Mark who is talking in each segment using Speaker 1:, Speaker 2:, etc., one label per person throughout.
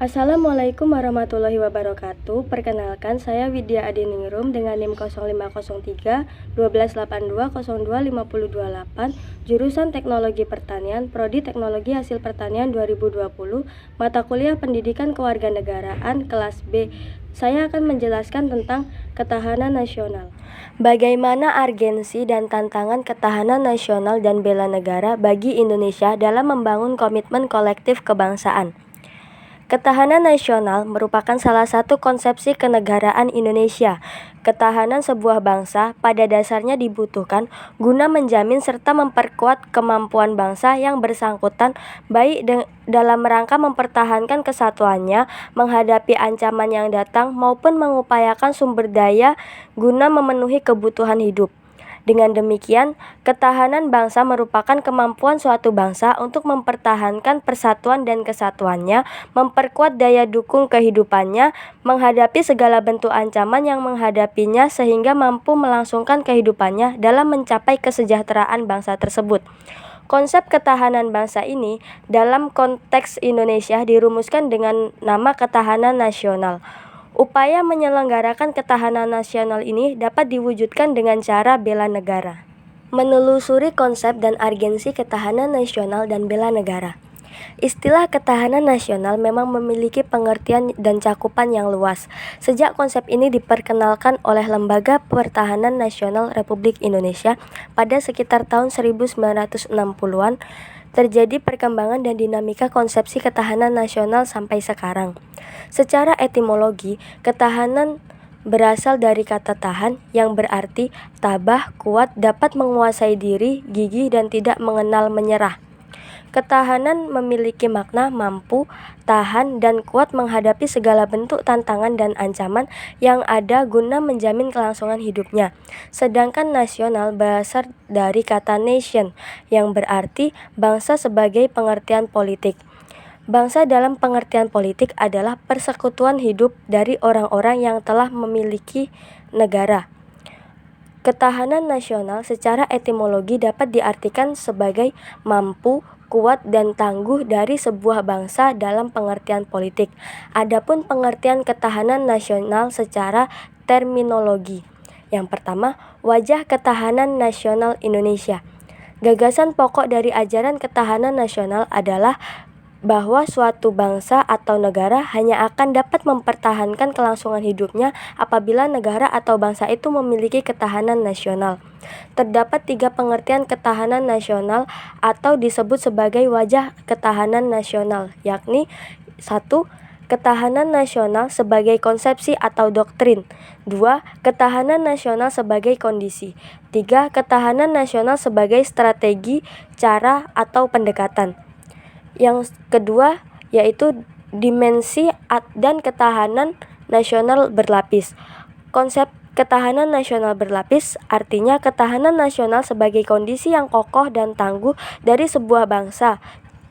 Speaker 1: Assalamualaikum warahmatullahi wabarakatuh. Perkenalkan, saya Widya Adiningrum dengan NIM 0503 1282 02 5028, jurusan Teknologi Pertanian, Prodi Teknologi Hasil Pertanian 2020, mata kuliah Pendidikan Kewarganegaraan kelas B. Saya akan menjelaskan tentang ketahanan nasional. Bagaimana urgensi dan tantangan ketahanan nasional dan bela negara bagi Indonesia dalam membangun komitmen kolektif kebangsaan. Ketahanan nasional merupakan salah satu konsepsi kenegaraan Indonesia. Ketahanan sebuah bangsa pada dasarnya dibutuhkan guna menjamin serta memperkuat kemampuan bangsa yang bersangkutan baik dalam rangka mempertahankan kesatuannya menghadapi ancaman yang datang maupun mengupayakan sumber daya guna memenuhi kebutuhan hidup. Dengan demikian, ketahanan bangsa merupakan kemampuan suatu bangsa untuk mempertahankan persatuan dan kesatuannya, memperkuat daya dukung kehidupannya, menghadapi segala bentuk ancaman yang menghadapinya sehingga mampu melangsungkan kehidupannya dalam mencapai kesejahteraan bangsa tersebut. Konsep ketahanan bangsa ini dalam konteks Indonesia dirumuskan dengan nama ketahanan nasional. Upaya menyelenggarakan ketahanan nasional ini dapat diwujudkan dengan cara bela negara. Menelusuri konsep dan urgensi ketahanan nasional dan bela negara. Istilah ketahanan nasional memang memiliki pengertian dan cakupan yang luas. Sejak konsep ini diperkenalkan oleh Lembaga Pertahanan Nasional Republik Indonesia pada sekitar tahun 1960-an, terjadi perkembangan dan dinamika konsepsi ketahanan nasional sampai sekarang. Secara etimologi, ketahanan berasal dari kata tahan yang berarti tabah, kuat, dapat menguasai diri, gigih, dan tidak mengenal menyerah. Ketahanan memiliki makna mampu, tahan, dan kuat menghadapi segala bentuk tantangan dan ancaman yang ada guna menjamin kelangsungan hidupnya. Sedangkan nasional berasal dari kata nation yang berarti bangsa sebagai pengertian politik. Bangsa dalam pengertian politik adalah persekutuan hidup dari orang-orang yang telah memiliki negara. Ketahanan nasional secara etimologi dapat diartikan sebagai mampu, kuat, dan tangguh dari sebuah bangsa dalam pengertian politik. Adapun pengertian ketahanan nasional secara terminologi. Yang pertama, wajah ketahanan nasional Indonesia. Gagasan pokok dari ajaran ketahanan nasional adalah bahwa suatu bangsa atau negara hanya akan dapat mempertahankan kelangsungan hidupnya apabila negara atau bangsa itu memiliki ketahanan nasional. Terdapat 3 pengertian ketahanan nasional atau disebut sebagai wajah ketahanan nasional, yakni 1. Ketahanan nasional sebagai konsepsi atau doktrin. 2. Ketahanan nasional sebagai kondisi. 3. Ketahanan nasional sebagai strategi, cara, atau pendekatan. Yang kedua yaitu dimensi dan ketahanan nasional berlapis. Konsep ketahanan nasional berlapis artinya ketahanan nasional sebagai kondisi yang kokoh dan tangguh dari sebuah bangsa.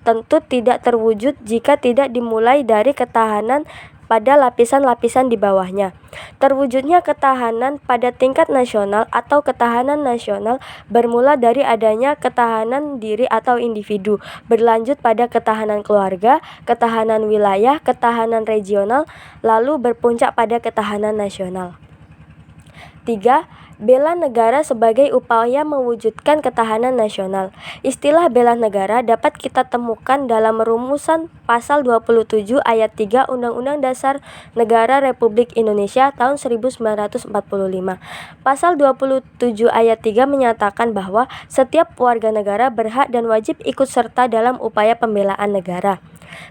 Speaker 1: Tentu tidak terwujud jika tidak dimulai dari ketahanan pada lapisan-lapisan di bawahnya. Terwujudnya ketahanan pada tingkat nasional atau ketahanan nasional bermula dari adanya ketahanan diri atau individu, berlanjut pada ketahanan keluarga, ketahanan wilayah, ketahanan regional, lalu berpuncak pada ketahanan nasional. 3. Bela negara sebagai upaya mewujudkan ketahanan nasional. Istilah bela negara dapat kita temukan dalam rumusan Pasal 27 ayat 3 Undang-Undang Dasar Negara Republik Indonesia tahun 1945. Pasal 27 ayat 3 menyatakan bahwa setiap warga negara berhak dan wajib ikut serta dalam upaya pembelaan negara.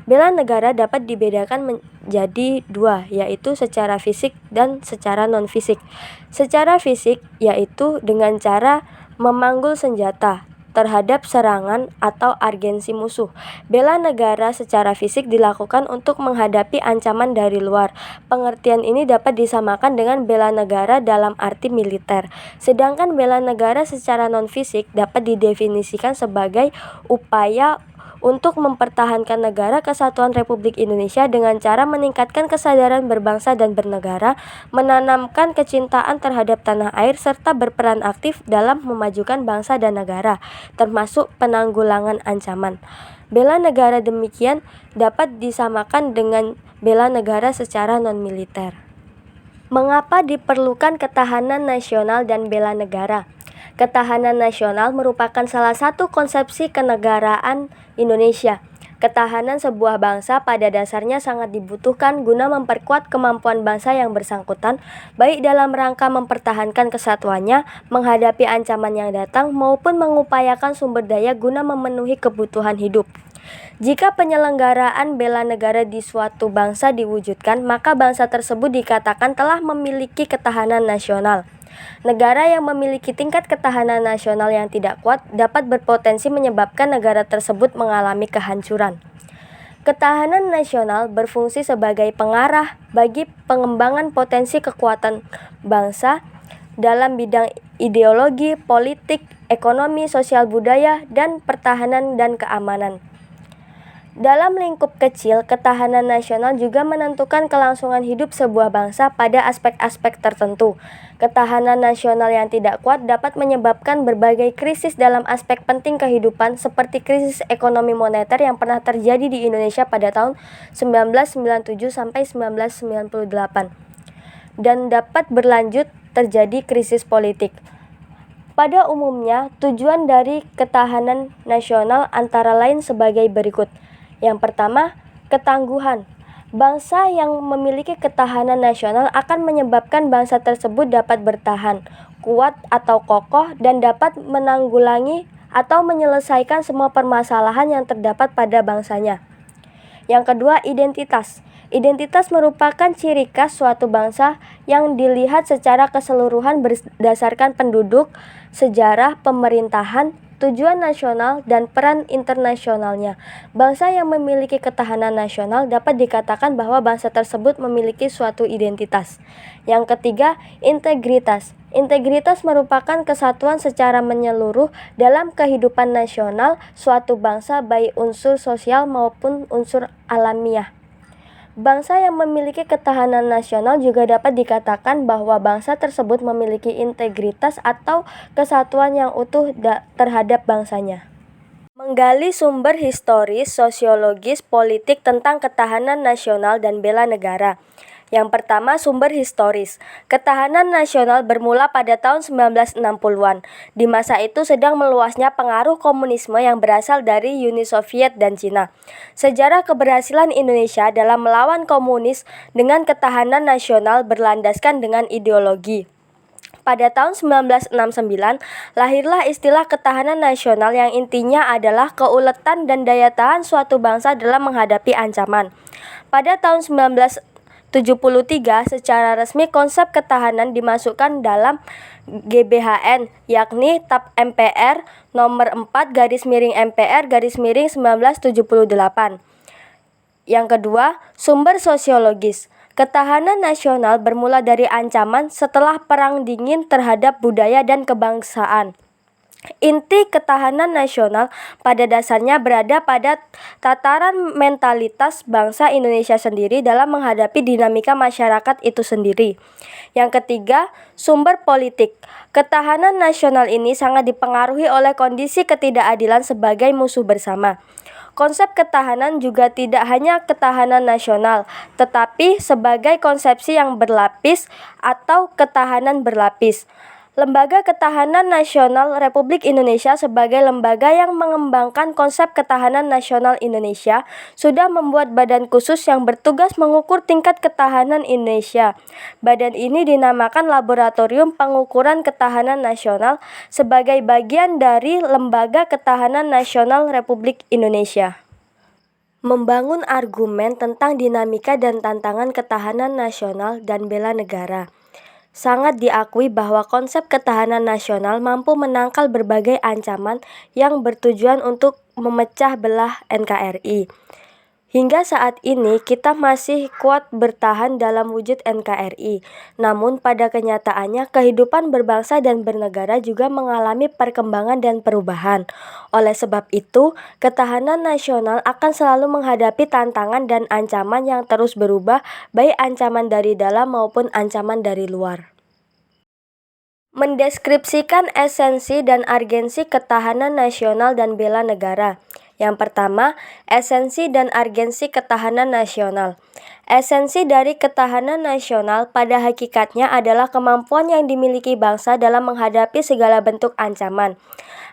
Speaker 1: Bela negara dapat dibedakan menjadi 2, yaitu secara fisik dan secara non-fisik. Secara fisik yaitu dengan cara memanggul senjata terhadap serangan atau urgensi musuh. Bela negara secara fisik dilakukan untuk menghadapi ancaman dari luar. Pengertian ini dapat disamakan dengan bela negara dalam arti militer. Sedangkan bela negara secara non-fisik dapat didefinisikan sebagai upaya untuk mempertahankan negara kesatuan Republik Indonesia dengan cara meningkatkan kesadaran berbangsa dan bernegara, menanamkan kecintaan terhadap tanah air, serta berperan aktif dalam memajukan bangsa dan negara, termasuk penanggulangan ancaman. Bela negara demikian dapat disamakan dengan bela negara secara non-militer. Mengapa diperlukan ketahanan nasional dan bela negara? Ketahanan nasional merupakan salah satu konsepsi kenegaraan Indonesia. Ketahanan sebuah bangsa pada dasarnya sangat dibutuhkan guna memperkuat kemampuan bangsa yang bersangkutan, baik dalam rangka mempertahankan kesatuannya, menghadapi ancaman yang datang, maupun mengupayakan sumber daya guna memenuhi kebutuhan hidup. Jika penyelenggaraan bela negara di suatu bangsa diwujudkan, maka bangsa tersebut dikatakan telah memiliki ketahanan nasional. Negara yang memiliki tingkat ketahanan nasional yang tidak kuat dapat berpotensi menyebabkan negara tersebut mengalami kehancuran. Ketahanan nasional berfungsi sebagai pengarah bagi pengembangan potensi kekuatan bangsa dalam bidang ideologi, politik, ekonomi, sosial budaya, dan pertahanan dan keamanan. Dalam lingkup kecil, ketahanan nasional juga menentukan kelangsungan hidup sebuah bangsa pada aspek-aspek tertentu. Ketahanan nasional yang tidak kuat dapat menyebabkan berbagai krisis dalam aspek penting kehidupan seperti krisis ekonomi moneter yang pernah terjadi di Indonesia pada tahun 1997 sampai 1998 dan dapat berlanjut terjadi krisis politik. Pada umumnya, tujuan dari ketahanan nasional antara lain sebagai berikut. Yang pertama, ketangguhan. Bangsa yang memiliki ketahanan nasional akan menyebabkan bangsa tersebut dapat bertahan, kuat atau kokoh, dan dapat menanggulangi atau menyelesaikan semua permasalahan yang terdapat pada bangsanya. Yang kedua, identitas. Identitas merupakan ciri khas suatu bangsa yang dilihat secara keseluruhan berdasarkan penduduk, sejarah, pemerintahan, tujuan nasional, dan peran internasionalnya. Bangsa yang memiliki ketahanan nasional dapat dikatakan bahwa bangsa tersebut memiliki suatu identitas. Yang ketiga, integritas. Integritas merupakan kesatuan secara menyeluruh dalam kehidupan nasional suatu bangsa baik unsur sosial maupun unsur alamiah. Bangsa yang memiliki ketahanan nasional juga dapat dikatakan bahwa bangsa tersebut memiliki integritas atau kesatuan yang utuh terhadap bangsanya. Menggali sumber historis, sosiologis, politik tentang ketahanan nasional dan bela negara. Yang pertama, sumber historis. Ketahanan nasional bermula pada tahun 1960-an. Di masa itu sedang meluasnya pengaruh komunisme yang berasal dari Uni Soviet dan Cina. Sejarah keberhasilan Indonesia dalam melawan komunis dengan ketahanan nasional berlandaskan dengan ideologi. Pada tahun 1969, lahirlah istilah ketahanan nasional yang intinya adalah keuletan dan daya tahan suatu bangsa dalam menghadapi ancaman. Pada tahun 1973, secara resmi konsep ketahanan dimasukkan dalam GBHN, yakni TAP MPR nomor 4/MPR/1978. Yang kedua, sumber sosiologis. Ketahanan nasional bermula dari ancaman setelah Perang Dingin terhadap budaya dan kebangsaan. Inti ketahanan nasional pada dasarnya berada pada tataran mentalitas bangsa Indonesia sendiri dalam menghadapi dinamika masyarakat itu sendiri. Yang ketiga, sumber politik. Ketahanan nasional ini sangat dipengaruhi oleh kondisi ketidakadilan sebagai musuh bersama. Konsep ketahanan juga tidak hanya ketahanan nasional, tetapi sebagai konsepsi yang berlapis atau ketahanan berlapis. Lembaga Ketahanan Nasional Republik Indonesia sebagai lembaga yang mengembangkan konsep ketahanan nasional Indonesia sudah membuat badan khusus yang bertugas mengukur tingkat ketahanan Indonesia. Badan ini dinamakan Laboratorium Pengukuran Ketahanan Nasional sebagai bagian dari Lembaga Ketahanan Nasional Republik Indonesia. Membangun argumen tentang dinamika dan tantangan ketahanan nasional dan bela negara. Sangat diakui bahwa konsep ketahanan nasional mampu menangkal berbagai ancaman yang bertujuan untuk memecah belah NKRI. Hingga saat ini kita masih kuat bertahan dalam wujud NKRI. Namun pada kenyataannya kehidupan berbangsa dan bernegara juga mengalami perkembangan dan perubahan. Oleh sebab itu, ketahanan nasional akan selalu menghadapi tantangan dan ancaman yang terus berubah, baik ancaman dari dalam maupun ancaman dari luar. Mendeskripsikan esensi dan argensi ketahanan nasional dan bela negara. Yang pertama, esensi dan argensi ketahanan nasional. Esensi dari ketahanan nasional pada hakikatnya adalah kemampuan yang dimiliki bangsa dalam menghadapi segala bentuk ancaman.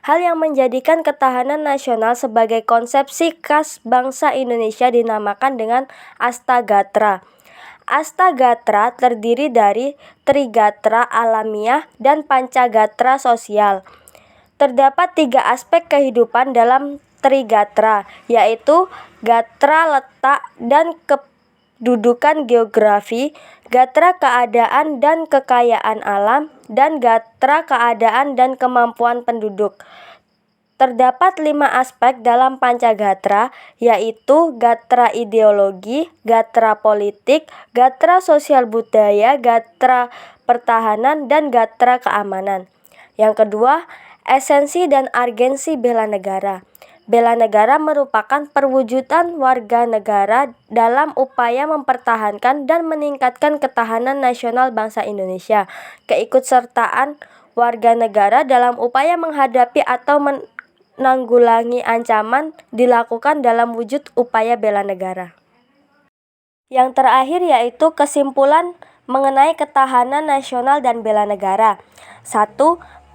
Speaker 1: Hal yang menjadikan ketahanan nasional sebagai konsepsi khas bangsa Indonesia dinamakan dengan Astagatra. Astagatra terdiri dari Trigatra alamiah dan Pancagatra sosial. Terdapat 3 aspek kehidupan dalam Trigatra, yaitu gatra letak dan kedudukan geografi, gatra keadaan dan kekayaan alam, dan gatra keadaan dan kemampuan penduduk. Terdapat 5 aspek dalam Pancagatra, yaitu gatra ideologi, gatra politik, gatra sosial budaya, gatra pertahanan, dan gatra keamanan. Yang kedua, esensi dan agensi bela negara. Bela negara merupakan perwujudan warga negara dalam upaya mempertahankan dan meningkatkan ketahanan nasional bangsa Indonesia. Keikutsertaan warga negara dalam upaya menghadapi atau menanggulangi ancaman dilakukan dalam wujud upaya bela negara. Yang terakhir yaitu kesimpulan mengenai ketahanan nasional dan bela negara. 1.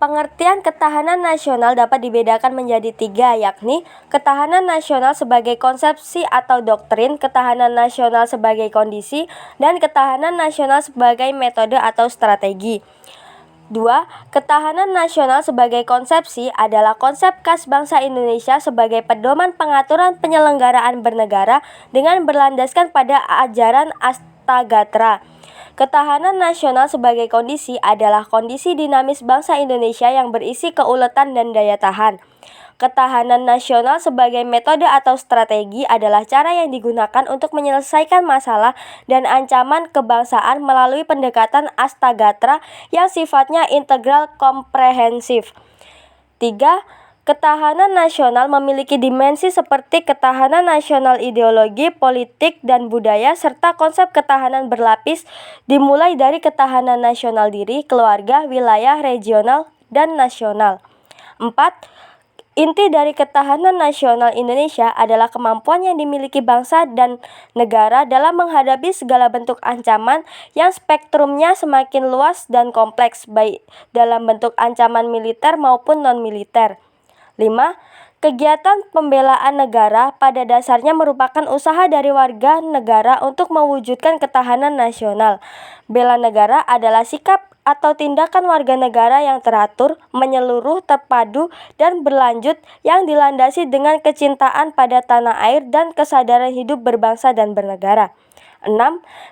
Speaker 1: Pengertian ketahanan nasional dapat dibedakan menjadi 3, yakni ketahanan nasional sebagai konsepsi atau doktrin, ketahanan nasional sebagai kondisi, dan ketahanan nasional sebagai metode atau strategi. 2. Ketahanan nasional sebagai konsepsi adalah konsep khas bangsa Indonesia sebagai pedoman pengaturan penyelenggaraan bernegara dengan berlandaskan pada ajaran Astagatra. Ketahanan nasional sebagai kondisi adalah kondisi dinamis bangsa Indonesia yang berisi keuletan dan daya tahan. Ketahanan nasional sebagai metode atau strategi adalah cara yang digunakan untuk menyelesaikan masalah dan ancaman kebangsaan melalui pendekatan Astagatra yang sifatnya integral komprehensif. 3. Ketahanan nasional memiliki dimensi seperti ketahanan nasional ideologi, politik, dan budaya, serta konsep ketahanan berlapis dimulai dari ketahanan nasional diri, keluarga, wilayah, regional, dan nasional. 4. Inti dari ketahanan nasional Indonesia adalah kemampuan yang dimiliki bangsa dan negara dalam menghadapi segala bentuk ancaman yang spektrumnya semakin luas dan kompleks, baik dalam bentuk ancaman militer maupun non-militer. 5. Kegiatan pembelaan negara pada dasarnya merupakan usaha dari warga negara untuk mewujudkan ketahanan nasional. Bela negara adalah sikap atau tindakan warga negara yang teratur, menyeluruh, terpadu, dan berlanjut yang dilandasi dengan kecintaan pada tanah air dan kesadaran hidup berbangsa dan bernegara. 6.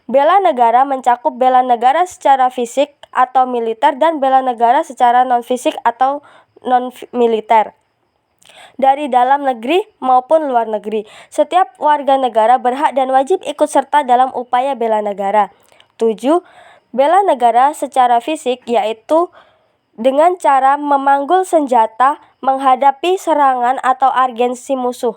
Speaker 1: Bela negara mencakup bela negara secara fisik atau militer dan bela negara secara non-fisik atau non-militer, dari dalam negeri maupun luar negeri. Setiap warga negara berhak dan wajib ikut serta dalam upaya bela negara. 7. Bela negara secara fisik yaitu dengan cara memanggul senjata menghadapi serangan atau agensi musuh.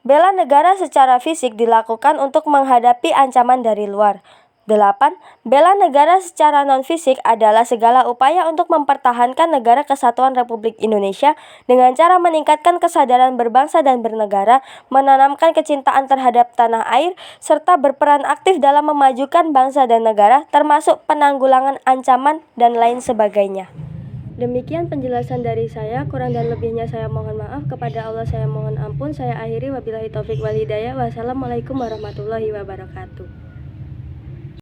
Speaker 1: Bela negara secara fisik dilakukan untuk menghadapi ancaman dari luar. 8. Bela negara secara non-fisik adalah segala upaya untuk mempertahankan negara kesatuan Republik Indonesia dengan cara meningkatkan kesadaran berbangsa dan bernegara, menanamkan kecintaan terhadap tanah air, serta berperan aktif dalam memajukan bangsa dan negara, termasuk penanggulangan ancaman dan lain sebagainya. Demikian penjelasan dari saya, kurang dan lebihnya saya mohon maaf, kepada Allah saya mohon ampun. Saya akhiri, wabillahi taufik wal hidayah. Wassalamualaikum warahmatullahi wabarakatuh.